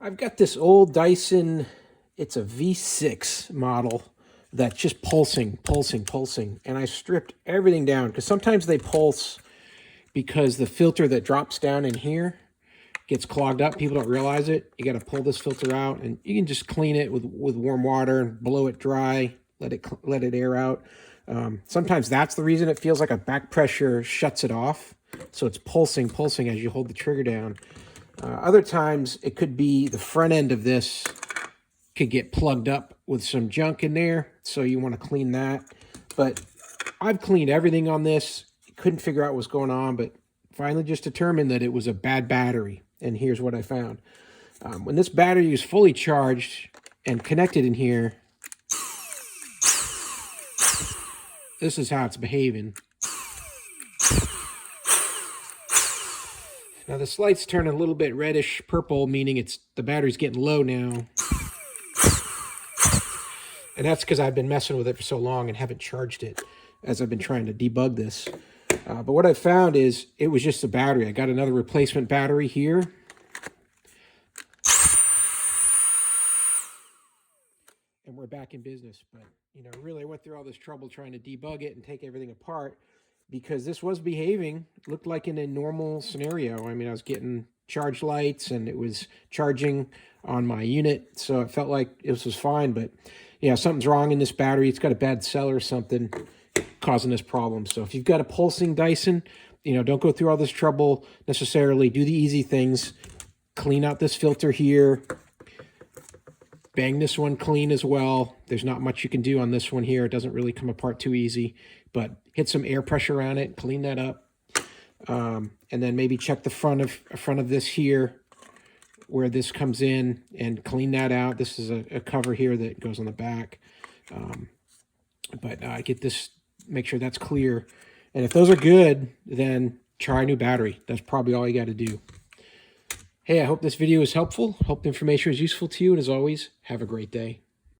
I've got this old Dyson, it's a V6 model that's just pulsing. And I stripped everything down because sometimes they pulse because the filter that drops down in here gets clogged up. People don't realize it. You got to pull this filter out, and you can just clean it with warm water and blow it dry, let it air out. Sometimes that's the reason it feels like a back pressure shuts it off. So it's pulsing as you hold the trigger down. Other times it could be the front end of this could get plugged up with some junk in there. So you want to clean that. But I've cleaned everything on this. Couldn't figure out what's going on, but finally just determined that it was a bad battery. And here's what I found. When this battery is fully charged and connected in here, this is how it's behaving. Now this light's turning a little bit reddish purple, meaning the battery's getting low now. And that's because I've been messing with it for so long and haven't charged it as I've been trying to debug this. But what I found is it was just the battery. I got another replacement battery here. And we're back in business. But, you know, really I went through all this trouble trying to debug it and take everything apart because this was behaving. It looked like in a normal scenario. I mean, I was getting charge lights and it was charging on my unit. So it felt like this was fine. But, yeah, something's wrong in this battery. It's got a bad cell or something causing this problem. So if you've got a pulsing Dyson, you know, don't go through all this trouble necessarily. Do the easy things. Clean out this filter here. Bang this one clean as well. There's not much you can do on this one here. It doesn't really come apart too easy, but hit some air pressure on it, clean that up. And then maybe check the front of this here where this comes in and clean that out. This is a cover here that goes on the back. Get this, make sure that's clear. And if those are good, then try a new battery. That's probably all you got to do. Hey, I hope this video was helpful. Hope the information was useful to you. And as always, have a great day.